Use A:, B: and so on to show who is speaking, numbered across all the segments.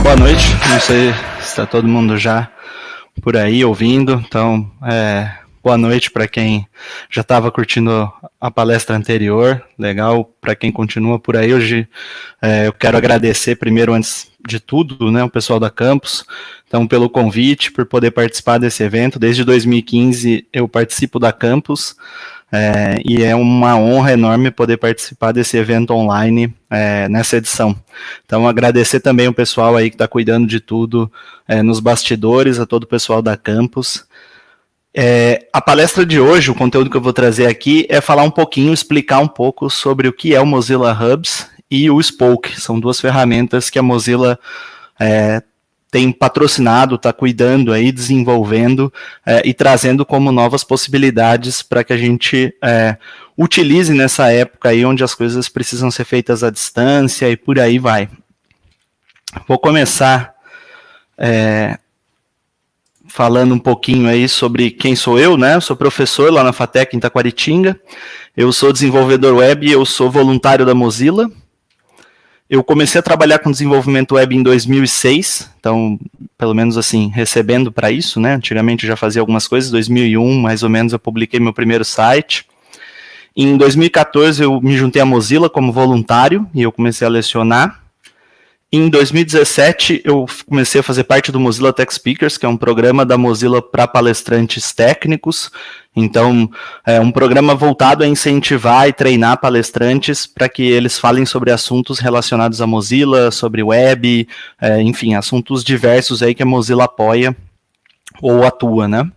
A: Boa noite, não sei se está todo mundo já por aí ouvindo, então boa noite para quem já estava curtindo a palestra anterior, legal, para quem continua por aí. Hoje eu quero agradecer primeiro, antes de tudo, né, o pessoal da Campus, então pelo convite, por poder participar desse evento. Desde 2015 eu participo da Campus, e é uma honra enorme poder participar desse evento online nessa edição. Então, agradecer também o pessoal aí que está cuidando de tudo nos bastidores, a todo o pessoal da Campus. A palestra de hoje, o conteúdo que eu vou trazer aqui é falar um pouquinho, explicar um pouco sobre o que é o Mozilla Hubs e o Spoke. São duas ferramentas que a Mozilla tem patrocinado, está cuidando aí, desenvolvendo e trazendo como novas possibilidades para que a gente utilize nessa época aí onde as coisas precisam ser feitas à distância e por aí vai. Vou começar falando um pouquinho aí sobre quem sou eu, né? Eu sou professor lá na FATEC em Taquaritinga, eu sou desenvolvedor web e eu sou voluntário da Mozilla. Eu comecei a trabalhar com desenvolvimento web em 2006, então, pelo menos assim, recebendo para isso, né? Antigamente eu já fazia algumas coisas, em 2001, mais ou menos, eu publiquei meu primeiro site. Em 2014 eu me juntei à Mozilla como voluntário e eu comecei a lecionar. Em 2017 eu comecei a fazer parte do Mozilla Tech Speakers, que é um programa da Mozilla para palestrantes técnicos. Então, é um programa voltado a incentivar e treinar palestrantes para que eles falem sobre assuntos relacionados à Mozilla, sobre web, enfim, assuntos diversos aí que a Mozilla apoia ou atua, né?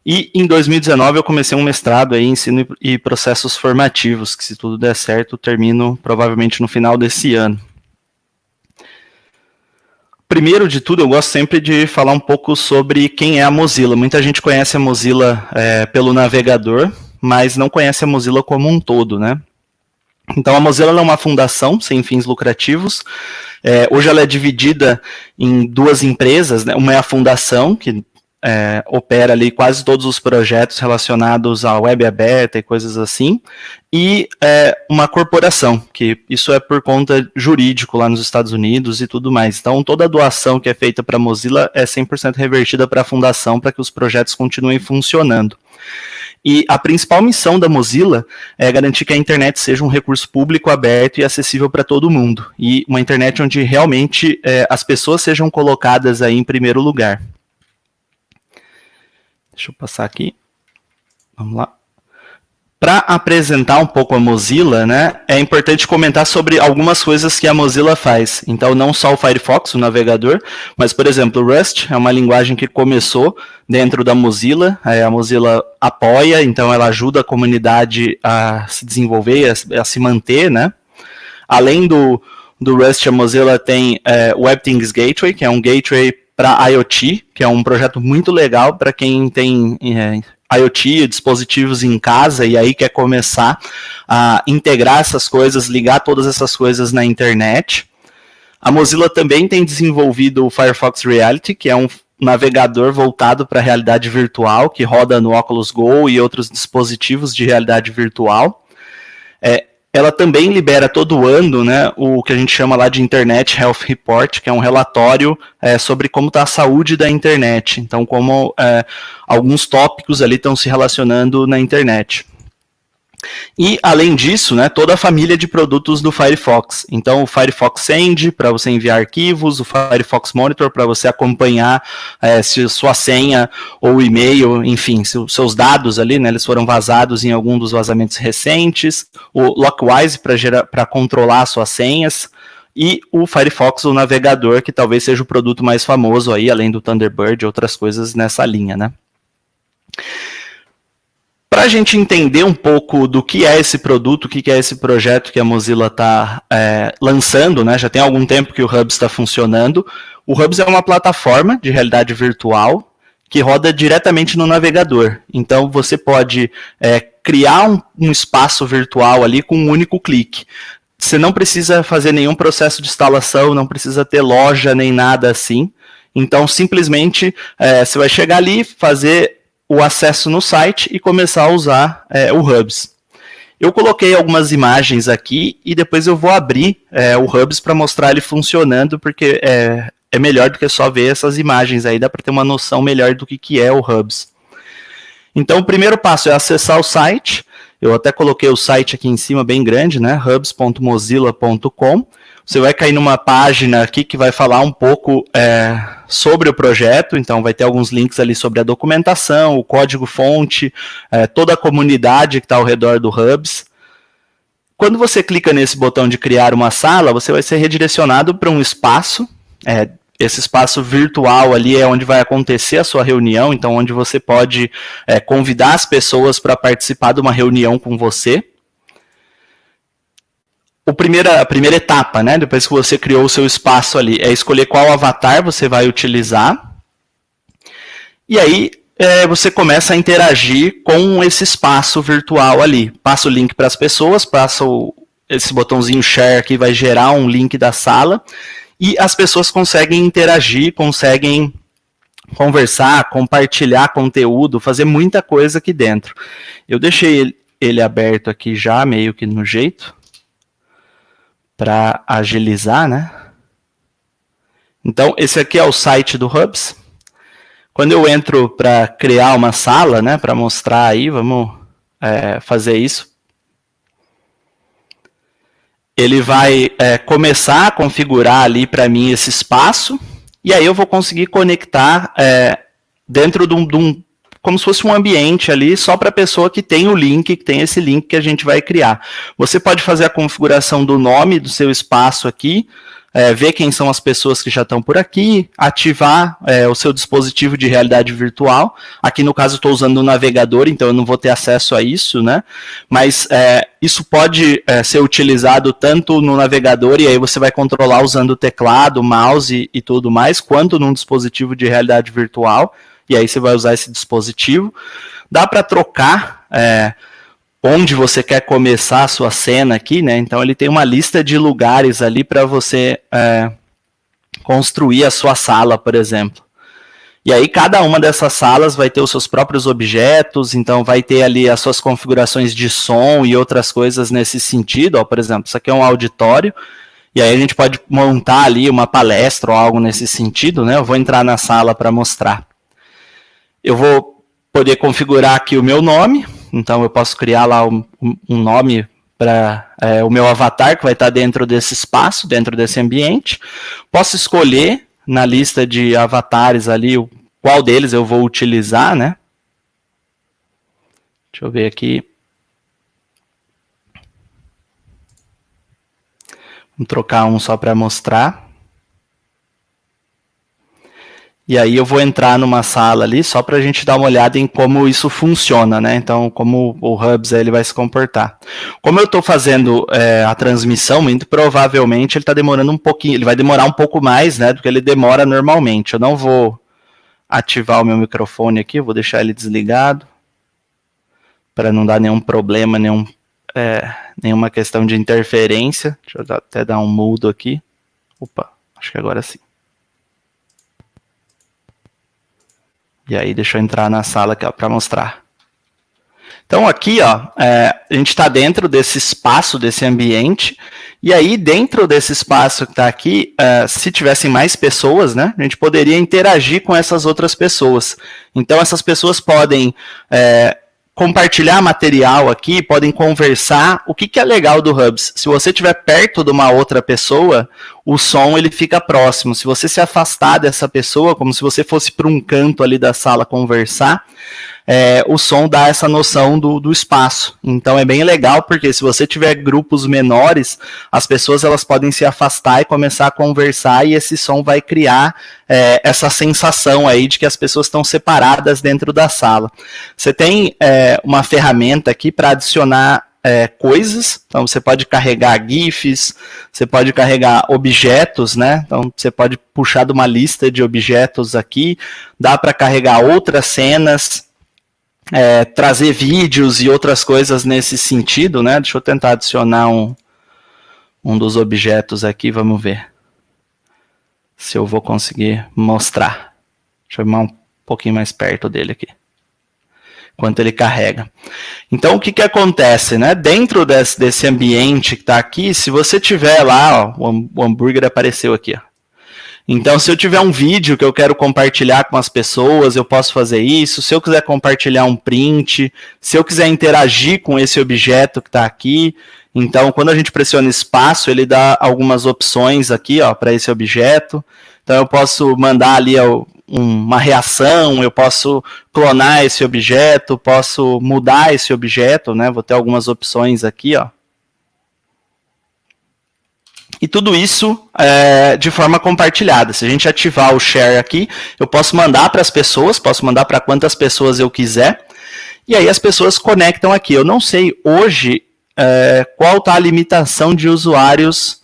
A: E em 2019 eu comecei um mestrado aí em ensino e processos formativos, que se tudo der certo, termino provavelmente no final desse ano. Primeiro de tudo, eu gosto sempre de falar um pouco sobre quem é a Mozilla. Muita gente conhece a Mozilla pelo navegador, mas não conhece a Mozilla como um todo, né? Então, a Mozilla é uma fundação sem fins lucrativos. Hoje ela é dividida em duas empresas, né? Uma é a fundação, que opera ali quase todos os projetos relacionados à web aberta e coisas assim, e uma corporação, que isso é por conta jurídico lá nos Estados Unidos e tudo mais. Então, toda a doação que é feita para a Mozilla é 100% revertida para a fundação, para que os projetos continuem funcionando. E a principal missão da Mozilla é garantir que a internet seja um recurso público, aberto e acessível para todo mundo, e uma internet onde realmente as pessoas sejam colocadas aí em primeiro lugar. Deixa eu passar aqui. Vamos lá. Para apresentar um pouco a Mozilla, né, é importante comentar sobre algumas coisas que a Mozilla faz. Então, não só o Firefox, o navegador, mas, por exemplo, o Rust é uma linguagem que começou dentro da Mozilla. A Mozilla apoia, então ela ajuda a comunidade a se desenvolver, a se manter, né? Além do Rust, a Mozilla tem o WebThings Gateway, que é um gateway para IoT, que é um projeto muito legal para quem tem IoT, dispositivos em casa, e aí quer começar a integrar essas coisas, ligar todas essas coisas na internet. A Mozilla também tem desenvolvido o Firefox Reality, que é um navegador voltado para a realidade virtual, que roda no Oculus Go e outros dispositivos de realidade virtual. Ela também libera todo ano, né, o que a gente chama lá de Internet Health Report, que é um relatório sobre como está a saúde da internet. Então, como alguns tópicos ali estão se relacionando na internet. E, além disso, né, toda a família de produtos do Firefox. Então, o Firefox Send, para você enviar arquivos, o Firefox Monitor, para você acompanhar se sua senha ou e-mail, enfim, se os seus dados ali, né, eles foram vazados em algum dos vazamentos recentes, o Lockwise, para controlar suas senhas, e o Firefox, o navegador, que talvez seja o produto mais famoso aí, além do Thunderbird e outras coisas nessa linha, né? Para a gente entender um pouco do que é esse produto, o que é esse projeto que a Mozilla está lançando, né? Já tem algum tempo que o Hubs está funcionando. O Hubs é uma plataforma de realidade virtual que roda diretamente no navegador. Então, você pode criar um espaço virtual ali com um único clique. Você não precisa fazer nenhum processo de instalação, não precisa ter loja nem nada assim. Então, simplesmente, você vai chegar ali, fazer o acesso no site e começar a usar o Hubs. Eu coloquei algumas imagens aqui e depois eu vou abrir o Hubs para mostrar ele funcionando, porque é melhor do que só ver essas imagens aí, dá para ter uma noção melhor do que é o Hubs. Então, o primeiro passo é acessar o site. Eu até coloquei o site aqui em cima bem grande, né? hubs.mozilla.com. Você vai cair numa página aqui que vai falar um pouco sobre o projeto, então vai ter alguns links ali sobre a documentação, o código-fonte, toda a comunidade que está ao redor do Hubs. Quando você clica nesse botão de criar uma sala, você vai ser redirecionado para um espaço. Esse espaço virtual ali é onde vai acontecer a sua reunião, então onde você pode convidar as pessoas para participar de uma reunião com você. A primeira etapa, né, depois que você criou o seu espaço ali, é escolher qual avatar você vai utilizar. E aí você começa a interagir com esse espaço virtual ali. Passa o link para as pessoas, passa esse botãozinho share aqui, vai gerar um link da sala, e as pessoas conseguem interagir, conseguem conversar, compartilhar conteúdo, fazer muita coisa aqui dentro. Eu deixei ele aberto aqui já, meio que no jeito, para agilizar, né? Então, esse aqui é o site do Hubs. Quando eu entro para criar uma sala, né, para mostrar aí, vamos fazer isso. Ele vai começar a configurar ali para mim esse espaço, e aí eu vou conseguir conectar dentro de um como se fosse um ambiente ali, só para a pessoa que tem o link, que tem esse link que a gente vai criar. Você pode fazer a configuração do nome do seu espaço aqui, ver quem são as pessoas que já estão por aqui, ativar o seu dispositivo de realidade virtual. Aqui no caso estou usando o navegador, então eu não vou ter acesso a isso, né? Mas isso pode ser utilizado tanto no navegador, e aí você vai controlar usando o teclado, mouse e tudo mais, quanto num dispositivo de realidade virtual, e aí você vai usar esse dispositivo. Dá para trocar onde você quer começar a sua cena aqui, né? Então ele tem uma lista de lugares ali para você construir a sua sala, por exemplo. E aí cada uma dessas salas vai ter os seus próprios objetos, então vai ter ali as suas configurações de som e outras coisas nesse sentido. Ó, por exemplo, isso aqui é um auditório, e aí a gente pode montar ali uma palestra ou algo nesse sentido, né? Eu vou entrar na sala para mostrar. Eu vou poder configurar aqui o meu nome, então eu posso criar lá um nome para o meu avatar, que vai estar dentro desse espaço, dentro desse ambiente. Posso escolher na lista de avatares ali qual deles eu vou utilizar, né? Deixa eu ver aqui. Vamos trocar um só para mostrar. E aí eu vou entrar numa sala ali só para a gente dar uma olhada em como isso funciona, né? Então, como o Hubs ele vai se comportar. Como eu estou fazendo a transmissão, muito provavelmente ele está demorando um pouquinho, ele vai demorar um pouco mais, né, do que ele demora normalmente. Eu não vou ativar o meu microfone aqui, eu vou deixar ele desligado para não dar nenhum problema, nenhuma questão de interferência. Deixa eu até dar um mudo aqui. Opa, acho que agora sim. E aí, deixa eu entrar na sala para mostrar. Então, aqui, ó, a gente está dentro desse espaço, desse ambiente, e aí, dentro desse espaço que está aqui, se tivessem mais pessoas, né, a gente poderia interagir com essas outras pessoas. Então, essas pessoas podem compartilhar material aqui, podem conversar. O que é legal do Hubs? Se você estiver perto de uma outra pessoa, o som ele fica próximo. Se você se afastar dessa pessoa, como se você fosse para um canto ali da sala conversar, o som dá essa noção do espaço. Então é bem legal, porque se você tiver grupos menores, as pessoas elas podem se afastar e começar a conversar, e esse som vai criar essa sensação aí de que as pessoas estão separadas dentro da sala. Você tem uma ferramenta aqui para adicionar coisas, então você pode carregar GIFs, você pode carregar objetos, né? Então você pode puxar de uma lista de objetos aqui, dá para carregar outras cenas, trazer vídeos e outras coisas nesse sentido, né? Deixa eu tentar adicionar um dos objetos aqui, vamos ver se eu vou conseguir mostrar. Deixa eu ir um pouquinho mais perto dele aqui. enquanto ele carrega. Então, o que, que acontece, né? Dentro desse ambiente que está aqui, se você tiver lá, ó, o hambúrguer apareceu aqui, ó. Então, se eu tiver um vídeo que eu quero compartilhar com as pessoas, eu posso fazer isso. Se eu quiser compartilhar um print, se eu quiser interagir com esse objeto que está aqui. Então, quando a gente pressiona espaço, ele dá algumas opções aqui para esse objeto. Então, eu posso mandar ali uma reação, eu posso clonar esse objeto, posso mudar esse objeto, né? Vou ter algumas opções aqui, ó. E tudo isso de forma compartilhada. Se a gente ativar o share aqui, eu posso mandar para as pessoas, posso mandar para quantas pessoas eu quiser, e aí as pessoas conectam aqui. Eu não sei hoje qual está a limitação de usuários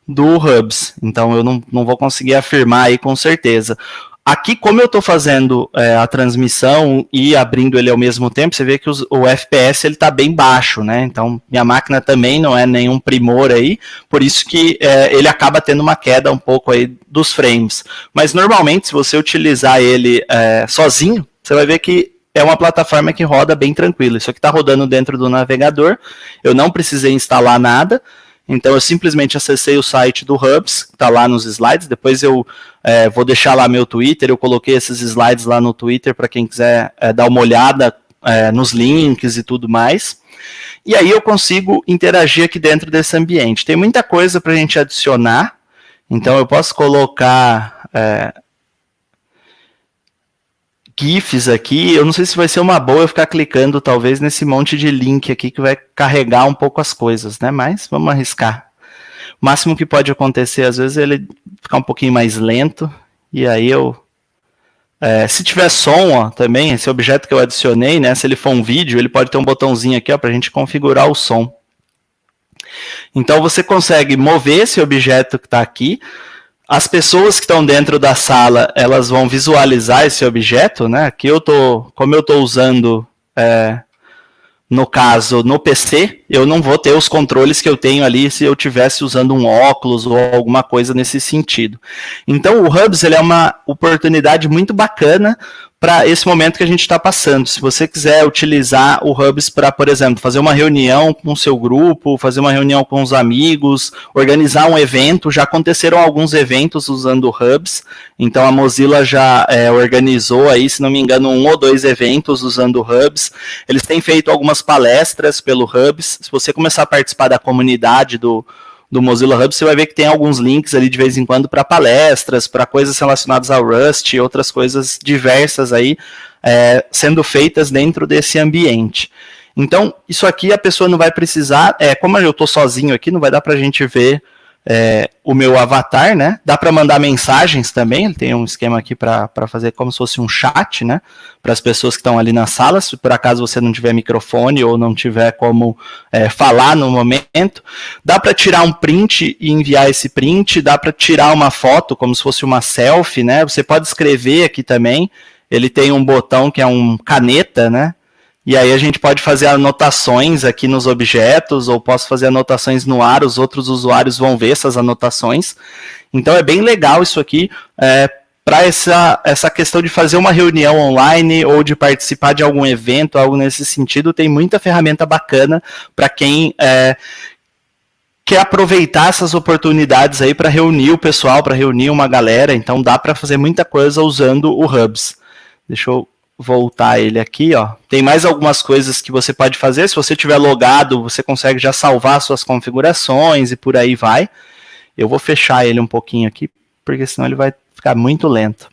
A: do Hubs, então eu não vou conseguir afirmar aí com certeza. Aqui, como eu estou fazendo a transmissão e abrindo ele ao mesmo tempo, você vê que o FPS está bem baixo, né? Então, minha máquina também não é nenhum primor aí, por isso que ele acaba tendo uma queda um pouco aí dos frames. Mas, normalmente, se você utilizar ele sozinho, você vai ver que é uma plataforma que roda bem tranquilo. Isso aqui está rodando dentro do navegador, eu não precisei instalar nada. Então, eu simplesmente acessei o site do Hubs, que está lá nos slides. Depois eu vou deixar lá meu Twitter. Eu coloquei esses slides lá no Twitter para quem quiser dar uma olhada nos links e tudo mais. E aí eu consigo interagir aqui dentro desse ambiente. Tem muita coisa para a gente adicionar. Então, eu posso colocar GIFs aqui. Eu não sei se vai ser uma boa eu ficar clicando, talvez, nesse monte de link aqui que vai carregar um pouco as coisas, né? Mas vamos arriscar. O máximo que pode acontecer, às vezes, é ele ficar um pouquinho mais lento. E aí eu... se tiver som, ó, também, esse objeto que eu adicionei, né? Se ele for um vídeo, ele pode ter um botãozinho aqui, ó, para a gente configurar o som. Então, você consegue mover esse objeto que está aqui. As pessoas que estão dentro da sala, elas vão visualizar esse objeto, né? Aqui como eu estou usando, no caso, no PC, eu não vou ter os controles que eu tenho ali se eu estivesse usando um óculos ou alguma coisa nesse sentido. Então, o Hubs ele é uma oportunidade muito bacana para esse momento que a gente está passando. Se você quiser utilizar o Hubs para, por exemplo, fazer uma reunião com o seu grupo, fazer uma reunião com os amigos, organizar um evento, já aconteceram alguns eventos usando o Hubs, então a Mozilla já organizou aí, se não me engano, 1 ou 2 eventos usando o Hubs. Eles têm feito algumas palestras pelo Hubs. Se você começar a participar da comunidade do Mozilla Hubs, você vai ver que tem alguns links ali de vez em quando para palestras, para coisas relacionadas ao Rust e outras coisas diversas aí sendo feitas dentro desse ambiente. Então, isso aqui a pessoa não vai precisar, como eu estou sozinho aqui, não vai dar para a gente ver o meu avatar, né? Dá para mandar mensagens também, ele tem um esquema aqui para fazer como se fosse um chat, né? Para as pessoas que estão ali na sala, se por acaso você não tiver microfone ou não tiver como falar no momento. Dá para tirar um print e enviar esse print, dá para tirar uma foto como se fosse uma selfie, né? Você pode escrever aqui também, ele tem um botão que é um caneta, né? E aí a gente pode fazer anotações aqui nos objetos, ou posso fazer anotações no ar, os outros usuários vão ver essas anotações. Então é bem legal isso aqui para essa questão de fazer uma reunião online ou de participar de algum evento, algo nesse sentido. Tem muita ferramenta bacana para quem quer aproveitar essas oportunidades aí para reunir o pessoal, para reunir uma galera. Então dá para fazer muita coisa usando o Hubs. Deixa eu voltar ele aqui, ó. Tem mais algumas coisas que você pode fazer. Se você tiver logado, você consegue já salvar suas configurações e por aí vai. Eu vou fechar ele um pouquinho aqui, porque senão ele vai ficar muito lento.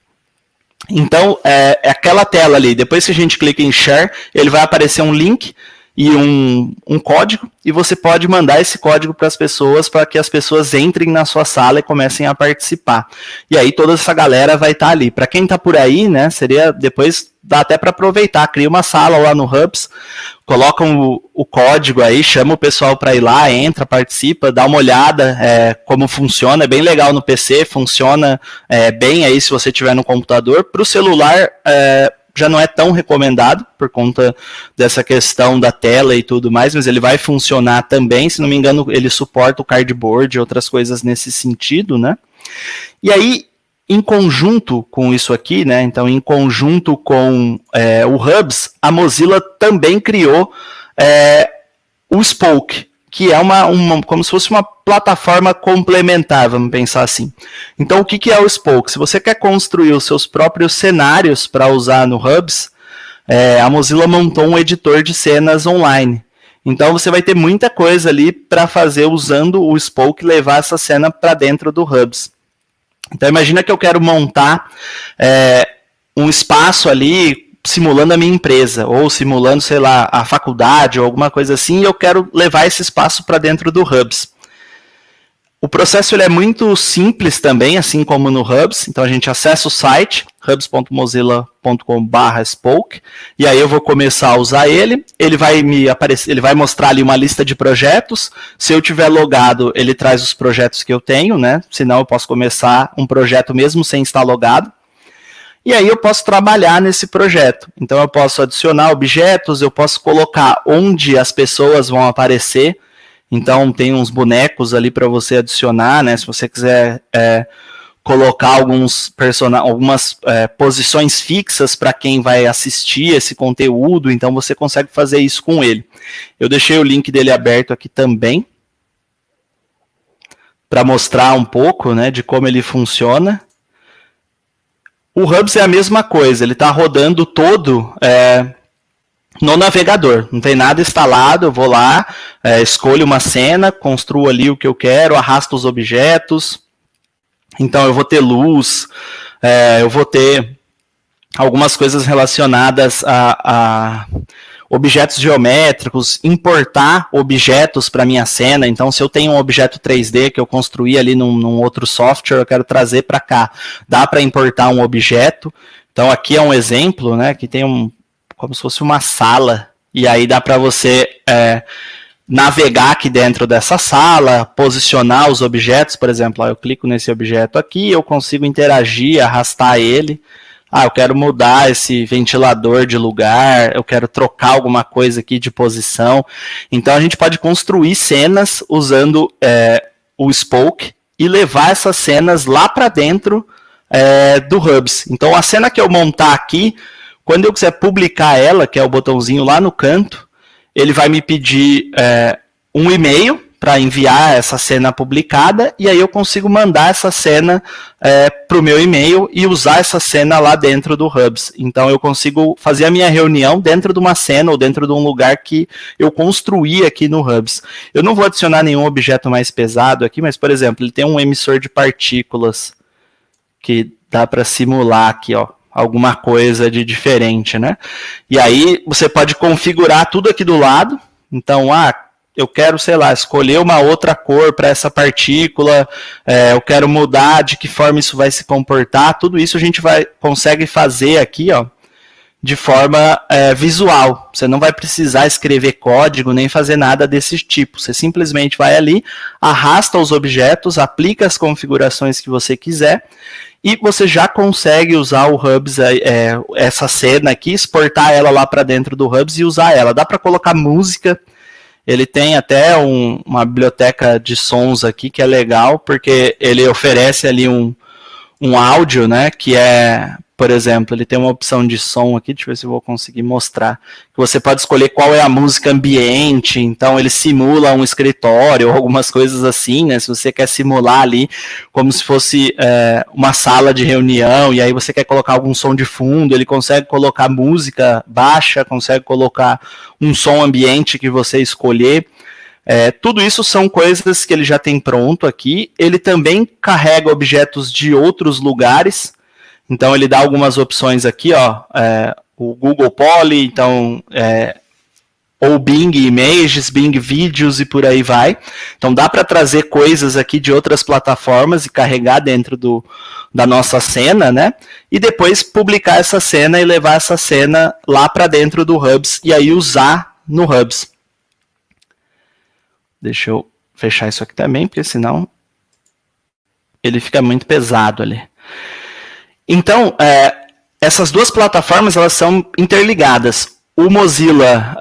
A: Então, é aquela tela ali. Depois que a gente clica em Share, ele vai aparecer um link e um código, e você pode mandar esse código para as pessoas, para que as pessoas entrem na sua sala e comecem a participar. E aí toda essa galera vai estar ali. Para quem está por aí, né, seria depois, dá até para aproveitar, cria uma sala lá no Hubs, coloca o código aí, chama o pessoal para ir lá, entra, participa, dá uma olhada como funciona. É bem legal no PC, funciona bem aí se você tiver no computador. Para o celular, já não é tão recomendado por conta dessa questão da tela e tudo mais, mas ele vai funcionar também. Se não me engano, ele suporta o cardboard e outras coisas nesse sentido, né? E aí, em conjunto com isso aqui, né? Então, em conjunto com o Hubs, a Mozilla também criou o Spoke, que é como se fosse uma plataforma complementar, vamos pensar assim. Então, o que é o Spoke? Se você quer construir os seus próprios cenários para usar no Hubs, a Mozilla montou um editor de cenas online. Então, você vai ter muita coisa ali para fazer usando o Spoke e levar essa cena para dentro do Hubs. Então, imagina que eu quero montar um espaço ali simulando a minha empresa, ou simulando, sei lá, a faculdade, ou alguma coisa assim, e eu quero levar esse espaço para dentro do Hubs. O processo ele é muito simples também, assim como no Hubs. Então, a gente acessa o site, hubs.mozilla.com/spoke, e aí eu vou começar a usar ele. Ele vai mostrar ali uma lista de projetos. Se eu tiver logado, ele traz os projetos que eu tenho, né? Senão eu posso começar um projeto mesmo sem estar logado. E aí eu posso trabalhar nesse projeto. Então eu posso adicionar objetos, eu posso colocar onde as pessoas vão aparecer. Então tem uns bonecos ali para você adicionar, né? Se você quiser colocar algumas posições fixas para quem vai assistir esse conteúdo, então você consegue fazer isso com ele. Eu deixei o link dele aberto aqui também, para mostrar um pouco, né, de como ele funciona. O Hubs é a mesma coisa, ele está rodando todo no navegador, não tem nada instalado, eu vou lá, escolho uma cena, construo ali o que eu quero, arrasto os objetos, então eu vou ter luz, eu vou ter algumas coisas relacionadas a objetos geométricos, importar objetos para minha cena. Então, se eu tenho um objeto 3D que eu construí ali num outro software, eu quero trazer para cá. Dá para importar um objeto. Então, aqui é um exemplo, né, que tem como se fosse uma sala, e aí dá para você navegar aqui dentro dessa sala, posicionar os objetos, por exemplo, eu clico nesse objeto aqui, eu consigo interagir, arrastar ele. Eu quero mudar esse ventilador de lugar, eu quero trocar alguma coisa aqui de posição. Então, a gente pode construir cenas usando o Spoke e levar essas cenas lá para dentro do Hubs. Então, a cena que eu montar aqui, quando eu quiser publicar ela, que é o botãozinho lá no canto, ele vai me pedir um e-mail para enviar essa cena publicada, e aí eu consigo mandar essa cena para o meu e-mail e usar essa cena lá dentro do Hubs. Então eu consigo fazer a minha reunião dentro de uma cena ou dentro de um lugar que eu construí aqui no Hubs. Eu não vou adicionar nenhum objeto mais pesado aqui, mas, por exemplo, ele tem um emissor de partículas que dá para simular aqui, ó, alguma coisa de diferente, né? E aí você pode configurar tudo aqui do lado. Então, eu quero, sei lá, escolher uma outra cor para essa partícula, eu quero mudar de que forma isso vai se comportar, tudo isso a gente consegue fazer aqui, ó, de forma visual. Você não vai precisar escrever código, nem fazer nada desse tipo. Você simplesmente vai ali, arrasta os objetos, aplica as configurações que você quiser, e você já consegue usar o Hubs, essa cena aqui, exportar ela lá para dentro do Hubs e usar ela. Dá para colocar música. Ele tem até uma biblioteca de sons aqui que é legal, porque ele oferece ali um áudio, né, que por exemplo, ele tem uma opção de som aqui, deixa eu ver se eu vou conseguir mostrar, que você pode escolher qual é a música ambiente, então ele simula um escritório ou algumas coisas assim, né, se você quer simular ali como se fosse uma sala de reunião, e aí você quer colocar algum som de fundo, ele consegue colocar música baixa, consegue colocar um som ambiente que você escolher. Tudo isso são coisas que ele já tem pronto aqui. Ele também carrega objetos de outros lugares. Então ele dá algumas opções aqui, ó, o Google Poly, então, ou Bing Images, Bing Vídeos e por aí vai. Então dá para trazer coisas aqui de outras plataformas e carregar dentro da nossa cena, né? E depois publicar essa cena e levar essa cena lá para dentro do Hubs e aí usar no Hubs. Deixa eu fechar isso aqui também, porque senão ele fica muito pesado ali. Então, essas duas plataformas, elas são interligadas. O Mozilla,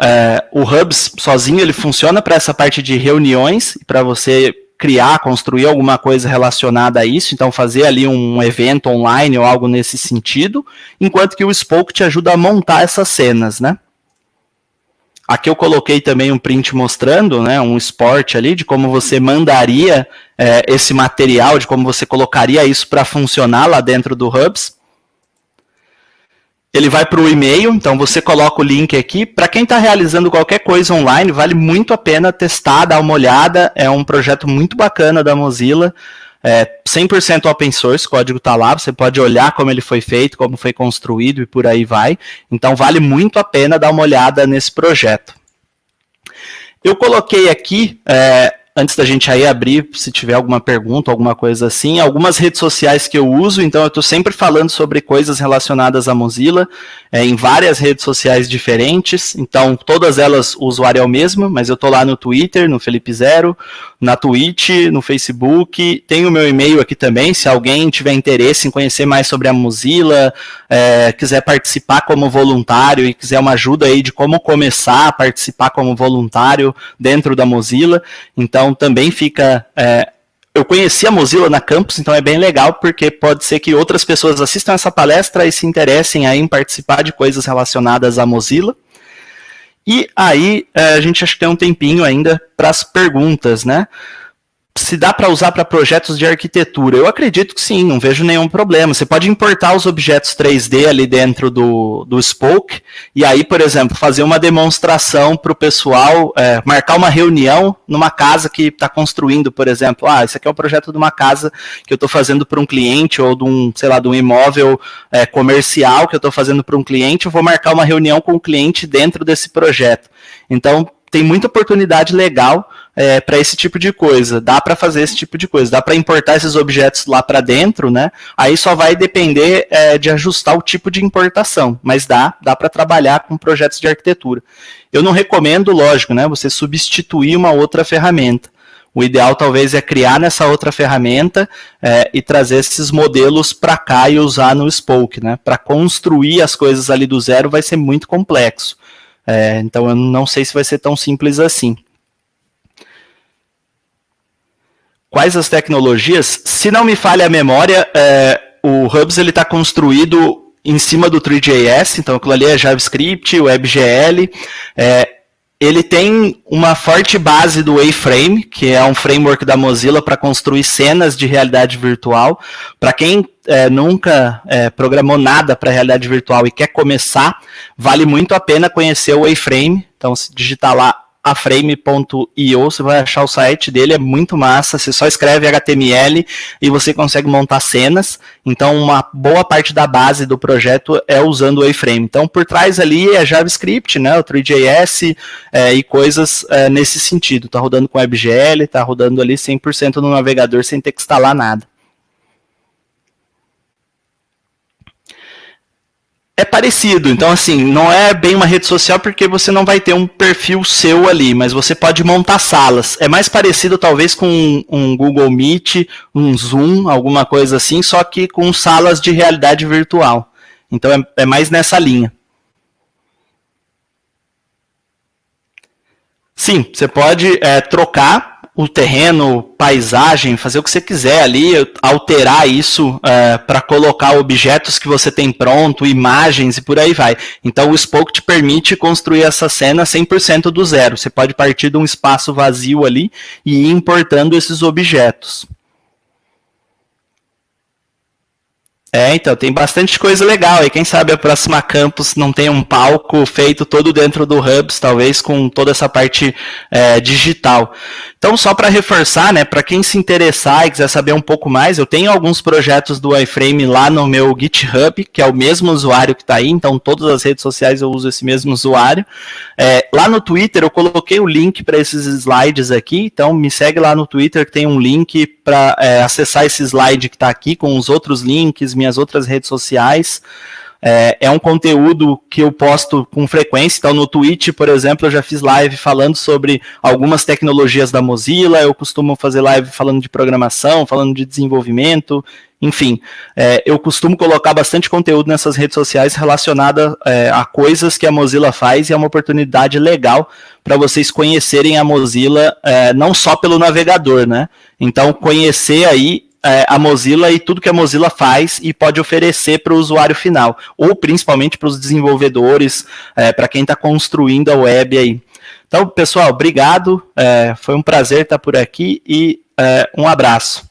A: o Hubs sozinho, ele funciona para essa parte de reuniões, para você criar, construir alguma coisa relacionada a isso, então fazer ali um evento online ou algo nesse sentido, enquanto que o Spoke te ajuda a montar essas cenas, né? Aqui eu coloquei também um print mostrando, né, um sport ali, de como você mandaria esse material, de como você colocaria isso para funcionar lá dentro do Hubs. Ele vai para o e-mail, então você coloca o link aqui. Para quem está realizando qualquer coisa online, vale muito a pena testar, dar uma olhada. É um projeto muito bacana da Mozilla. 100% open source, o código está lá, você pode olhar como ele foi feito, como foi construído e por aí vai. Então vale muito a pena dar uma olhada nesse projeto. Eu coloquei aqui, antes da gente aí abrir, se tiver alguma pergunta, alguma coisa assim, algumas redes sociais que eu uso, então eu estou sempre falando sobre coisas relacionadas à Mozilla, em várias redes sociais diferentes, então todas elas o usuário é o mesmo, mas eu estou lá no Twitter, no Felipe Zero, na Twitch, no Facebook, tem o meu e-mail aqui também, se alguém tiver interesse em conhecer mais sobre a Mozilla, quiser participar como voluntário e quiser uma ajuda aí de como começar a participar como voluntário dentro da Mozilla, então também fica... eu conheci a Mozilla na Campus, então é bem legal, porque pode ser que outras pessoas assistam essa palestra e se interessem aí em participar de coisas relacionadas à Mozilla. E aí, a gente acho que tem um tempinho ainda para as perguntas, né? Se dá para usar para projetos de arquitetura? Eu acredito que sim, não vejo nenhum problema. Você pode importar os objetos 3D ali dentro do Spoke, e aí, por exemplo, fazer uma demonstração para o pessoal, marcar uma reunião numa casa que está construindo, por exemplo. Esse aqui é um projeto de uma casa que eu estou fazendo para um cliente, ou de um, sei lá, de um imóvel comercial que eu estou fazendo para um cliente, eu vou marcar uma reunião com o cliente dentro desse projeto. Então, tem muita oportunidade legal para esse tipo de coisa, dá para fazer esse tipo de coisa, dá para importar esses objetos lá para dentro, né? Aí só vai depender de ajustar o tipo de importação, mas dá para trabalhar com projetos de arquitetura. Eu não recomendo, lógico, né, você substituir uma outra ferramenta. O ideal talvez é criar nessa outra ferramenta e trazer esses modelos para cá e usar no Spoke, né? Para construir as coisas ali do zero vai ser muito complexo. Então eu não sei se vai ser tão simples assim. Quais as tecnologias? Se não me falha a memória, o Hubs está construído em cima do Three.js, então aquilo ali é JavaScript, WebGL. Ele tem uma forte base do A-Frame, que é um framework da Mozilla para construir cenas de realidade virtual. Para quem nunca programou nada para realidade virtual e quer começar, vale muito a pena conhecer o A-Frame. Então, se digitar lá aframe.io, você vai achar o site dele, é muito massa, você só escreve HTML e você consegue montar cenas, então uma boa parte da base do projeto é usando o A-Frame. Então por trás ali é JavaScript, né, o Three.js e coisas nesse sentido, está rodando com WebGL, está rodando ali 100% no navegador sem ter que instalar nada. É parecido, então assim, não é bem uma rede social porque você não vai ter um perfil seu ali, mas você pode montar salas. É mais parecido talvez com um Google Meet, um Zoom, alguma coisa assim, só que com salas de realidade virtual. Então é mais nessa linha. Sim, você pode trocar o terreno, paisagem, fazer o que você quiser ali, alterar isso para colocar objetos que você tem pronto, imagens e por aí vai. Então o Spoke te permite construir essa cena 100% do zero. Você pode partir de um espaço vazio ali e ir importando esses objetos. Então, tem bastante coisa legal. E quem sabe a próxima Campus não tem um palco feito todo dentro do Hubs, talvez com toda essa parte digital. Então, só para reforçar, né, para quem se interessar e quiser saber um pouco mais, eu tenho alguns projetos do iFrame lá no meu GitHub, que é o mesmo usuário que está aí, então todas as redes sociais eu uso esse mesmo usuário. Lá no Twitter eu coloquei o link para esses slides aqui, então me segue lá no Twitter que tem um link para acessar esse slide que está aqui com os outros links, minhas outras redes sociais. É um conteúdo que eu posto com frequência. Então, no Twitch, por exemplo, eu já fiz live falando sobre algumas tecnologias da Mozilla, eu costumo fazer live falando de programação, falando de desenvolvimento, enfim, eu costumo colocar bastante conteúdo nessas redes sociais relacionado a coisas que a Mozilla faz, e é uma oportunidade legal para vocês conhecerem a Mozilla, não só pelo navegador, né? Então, conhecer aí a Mozilla e tudo que a Mozilla faz e pode oferecer para o usuário final, ou principalmente para os desenvolvedores, para quem está construindo a web aí. Então, pessoal, obrigado, foi um prazer estar por aqui e um abraço.